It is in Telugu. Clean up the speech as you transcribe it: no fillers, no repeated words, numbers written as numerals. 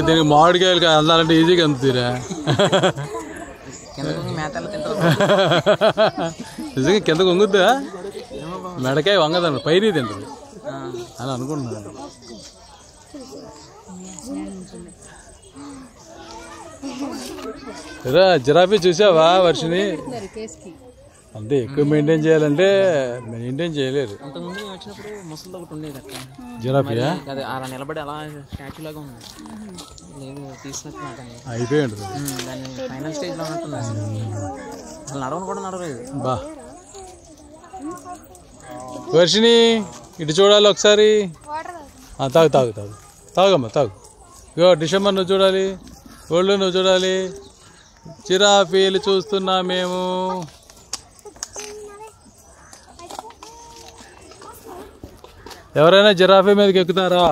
దీనికి మామిడికాయలు అందాలంటే ఈజీగా అందుతీరా. నిజంగా కింద వంగుద్దా? మెడకాయ వంగదండి, పైన తింటుంది అని అనుకుంటున్నాను. జిరాఫీ చూసావా వర్షిని? అంతే, ఎక్కువ మెయింటైన్ చేయాలంటే మెయింటైన్ చేయలేరు. జిరాఫీయా నిలబడి అలా స్టాచ్యూ లాగా ఉంది, అయిపోయి ఉంటుంది. ఫైనల్ స్టేజ్ లో ఉన్నట్టుంది. అసలు నడవను కూడా నడవలేదు. బా వర్షిని ఇటు చూడాలి ఒకసారి. తాగు తాగు తాగు తాగమ్మా తాగు. ఇగో డిసెంబర్ నువ్వు చూడాలి, ఒళ్ళు నువ్వు చూడాలి. జిరాఫీలు చూస్తున్నా మేము. ఎవరైనా జిరాఫీ మీదకి ఎక్కుతారా?